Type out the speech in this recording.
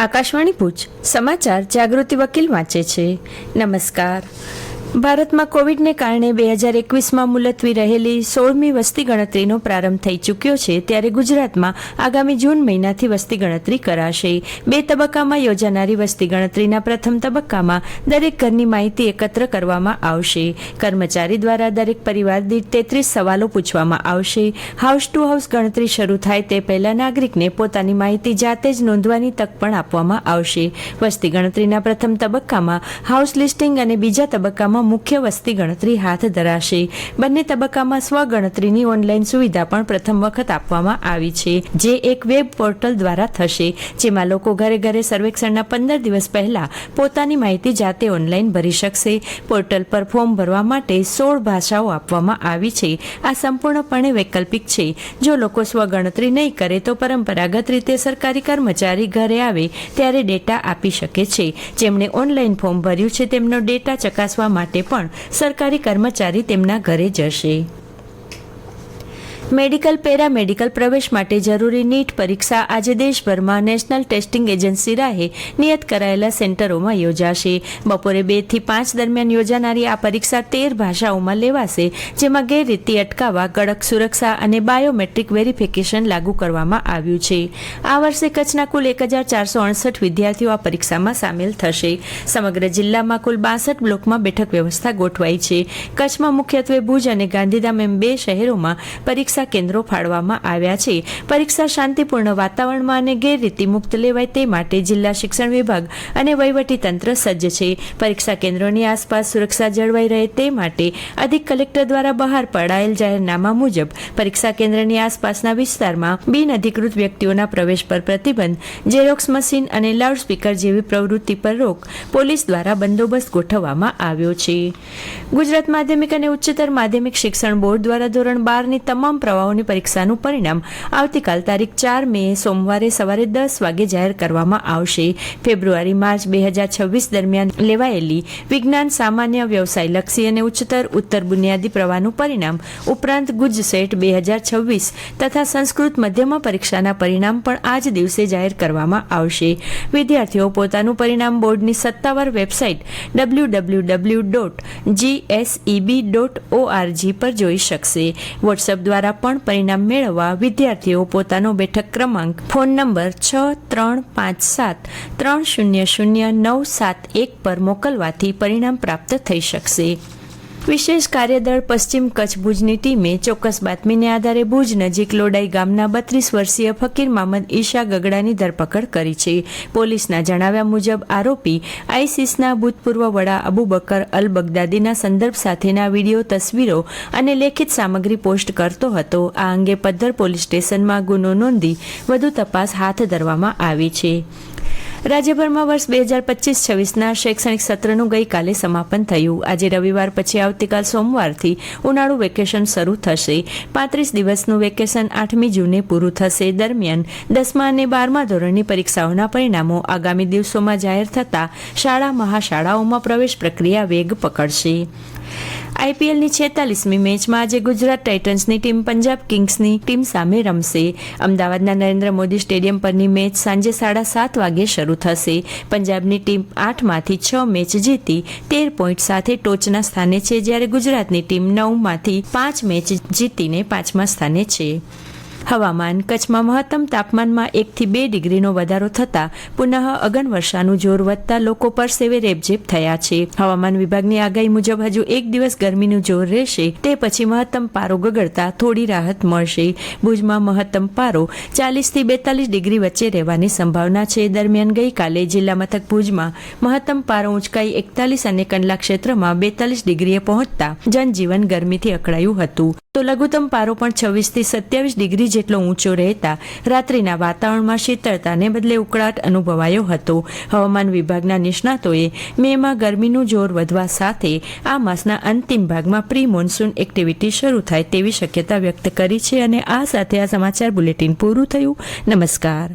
આકાશવાણી ભુજ સમાચાર જાગૃતિ વકીલ વાંચે છે. નમસ્કાર. ભારતમાં કોવિડને કારણે 2021માં મુલતવી રહેલી 16મી વસ્તી ગણતરીનો પ્રારંભ થઈ ચૂક્યો છે, ત્યારે ગુજરાતમાં આગામી જૂન મહિનાથી વસ્તી ગણતરી કરાશે. 2 તબક્કામાં યોજાનારી વસ્તી ગણતરીના પ્રથમ તબક્કામાં દરેક ઘરની માહિતી એકત્ર કરવામાં આવશે. કર્મચારી દ્વારા દરેક પરિવાર દીઠ 33 સવાલો પૂછવામાં આવશે. હાઉસ ટુ હાઉસ ગણતરી શરૂ થાય તે પહેલા નાગરિકને પોતાની માહિતી જાતે જ નોંધવાની તક પણ આપવામાં આવશે. વસ્તી ગણતરીના પ્રથમ તબક્કામાં હાઉસ લિસ્ટિંગ અને બીજા તબક્કામાં મુખ્ય વસ્તી ગણતરી હાથ ધરાશે. બંને તબક્કામાં સ્વગણતરીની ઓનલાઈન સુવિધા પણ પ્રથમ વખત આપવામાં આવી છે, જે એક વેબ પોર્ટલ દ્વારા થશે, જેમાં લોકો ઘરે ઘરે સર્વેક્ષણના 15 દિવસ પહેલા પોતાની માહિતી જાતે ઓનલાઈન ભરી શકશે. પોર્ટલ પર ફોર્મ ભરવા માટે 16 ભાષાઓ આપવામાં આવી છે. આ સંપૂર્ણપણે વૈકલ્પિક છે. જો લોકો સ્વગણતરી નહીં કરે તો પરંપરાગત રીતે સરકારી કર્મચારી ઘરે આવે ત્યારે ડેટા આપી શકે છે. જેમણે ઓનલાઈન ફોર્મ ભર્યું છે તેમનો ડેટા ચકાસવા માટે પણ સરકારી કર્મચારી તેમના ઘરે જશે. મેડિકલ પેરામેડિકલ પ્રવેશ માટે જરૂરી નીટ પરીક્ષા આજે દેશભરમાં નેશનલ ટેસ્ટિંગ એજન્સી રાહે નિયત કરાયેલા સેન્ટરોમાં યોજાશે. બપોરે 2 થી 5 દરમિયાન યોજાનારી આ પરીક્ષા 13 ભાષાઓમાં લેવાશે, જેમાં ગેરરીતિ અટકાવવા કડક સુરક્ષા અને બાયોમેટ્રિક વેરિફિકેશન લાગુ કરવામાં આવ્યું છે. આ વર્ષે કચ્છના કુલ 1468 વિદ્યાર્થીઓ આ પરીક્ષામાં સામેલ થશે. સમગ્ર જિલ્લામાં કુલ 62 બ્લોકમાં બેઠક વ્યવસ્થા ગોઠવાઈ છે. કચ્છમાં મુખ્યત્વે ભુજ અને ગાંધીધામ એમ 2 શહેરોમાં પરીક્ષા કેન્દ્રો ફાળવવામાં આવ્યા છે. પરીક્ષા શાંતિપૂર્ણ વાતાવરણમાં અને ગેરરીતિ મુક્ત લેવાય તે માટે જિલ્લા શિક્ષણ વિભાગ અને વહીવટી તંત્ર સજ્જ છે. પરીક્ષા કેન્દ્રોની આસપાસ સુરક્ષા જળવાઈ રહે તે માટે અધિક કલેક્ટર દ્વારા બહાર પડાયેલ જાહેરનામા મુજબ પરીક્ષા કેન્દ્રની આસપાસના વિસ્તારમાં બિનઅધિકૃત વ્યક્તિઓના પ્રવેશ પર પ્રતિબંધ, ઝેરોક્સ મશીન અને લાઉડસ્પીકર જેવી પ્રવૃત્તિ પર રોક, પોલીસ દ્વારા બંદોબસ્ત ગોઠવવામાં આવ્યો છે. ગુજરાત માધ્યમિક અને ઉચ્ચતર માધ્યમિક શિક્ષણ બોર્ડ દ્વારા ધોરણ 12ની તમામ પ્રવાહોની પરીક્ષાનું પરિણામ આવતીકાલ તારીખ 4 મે સોમવારે સવારે 10 વાગે જાહેર કરવામાં આવશે. ફેબ્રુઆરી-માર્ચ 2026 દરમિયાન લેવાયેલી વિજ્ઞાન, સામાન્ય, વ્યવસાયલક્ષી અને ઉત્તર બુનિયાદી પ્રવાહનું પરિણામ ઉપરાંત ગુજસેટ 2026 તથા સંસ્કૃત મધ્યમાં પરીક્ષાના પરિણામ પણ આ જ દિવસે જાહેર કરવામાં આવશે. વિદ્યાર્થીઓ પોતાનું પરિણામ બોર્ડની સત્તાવાર વેબસાઇટ www.gseb.org પર જોઈ શકશે. વોટ્સએપ દ્વારા પણ પરિણામ મેળવવા વિદ્યાર્થીઓ પોતાનો બેઠક ક્રમાંક, ફોન નંબર 6353700971 પર મોકલવાથી પરિણામ પ્રાપ્ત થઈ શકશે. વિશેષ કાર્યદળ પશ્ચિમ કચ્છ ભુજની ટીમે ચોક્કસ બાતમીને આધારે ભુજ નજીક લોડાઈ ગામના 32 વર્ષીય ફકીર મામદ ઈશા ગગડાની ધરપકડ કરી છે. પોલીસના જણાવ્યા મુજબ આરોપી આઈસીસના ભૂતપૂર્વ વડા અબુબકર અલ બગદાદીના સંદર્ભ સાથેના વિડીયો, તસવીરો અને લેખિત સામગ્રી પોસ્ટ કરતો હતો. આ અંગે પદ્ધર પોલીસ સ્ટેશનમાં ગુનો નોંધી વધુ તપાસ હાથ ધરવામાં આવી છે. રાજ્યભરમાં વર્ષ 2025-26ના શૈક્ષણિક સત્રનું ગઈકાલે સમાપન થયું. આજે રવિવાર પછી આવતીકાલ સોમવારથી ઉનાળુ વેકેશન શરૂ થશે. 35 દિવસનું વેકેશન 8મી જૂને પૂરું થશે. દરમિયાન 10મા અને 12મા ધોરણની પરીક્ષાઓના પરિણામો આગામી દિવસોમાં જાહેર થતાં શાળા મહાશાળાઓમાં પ્રવેશ પ્રક્રિયા વેગ પકડશે. આઈપીએલની 46મી મેચમાં આજે ગુજરાત ટાઇટન્સની ટીમ પંજાબ કિંગ્સની ટીમ સામે રમશે. અમદાવાદના નરેન્દ્ર મોદી સ્ટેડિયમ પરની મેચ સાંજે 7:30 વાગે શરૂ થશે. પંજાબની ટીમ 8માંથી 6 મેચ જીતી 13 પોઈન્ટ સાથે ટોચના સ્થાને છે, જ્યારે ગુજરાતની ટીમ 9માંથી 5 મેચ જીતીને 5મા સ્થાને છે. હવામાન. કચ્છમાં મહત્તમ તાપમાનમાં 1 થી 2 ડિગ્રીનો વધારો થતાં પુનઃ અગનવર્ષાનું જોર વધતા લોકો પરસેવે રેબઝેબ થયા છે. હવામાન વિભાગની આગાહી મુજબ હજુ 1 દિવસ ગરમીનું જોર રહેશે, તે પછી મહત્તમ પારો ગગડતા થોડી રાહત મળશે. ભુજમાં મહત્તમ પારો 40 થી 42 ડિગ્રી વચ્ચે રહેવાની સંભાવના છે. દરમિયાન ગઈકાલે જિલ્લા મથક ભુજમાં મહત્તમ પારો ઊંચકાઈ 41 અને કંડલા ક્ષેત્રમાં 42 ડિગ્રીએ પહોંચતા જનજીવન ગરમીથી અકળાયું હતું. તો લઘુત્તમ પારો પણ 26 થી 27 ડિગ્રી જેટલો ઊંચો રહેતા રાત્રિના વાતાવરણમાં શીતળતાને બદલે ઉકળાટ અનુભવાયો હતો. હવામાન વિભાગના નિષ્ણાતોએ મેમાં ગરમીનું જોર વધવા સાથે આ માસના અંતિમ ભાગમાં પ્રી મોન્સૂન એક્ટિવિટી શરૂ થાય તેવી શક્યતા વ્યક્ત કરી છે. અને આ સાથે આ સમાચાર બુલેટિન પૂરું થયું. નમસ્કાર.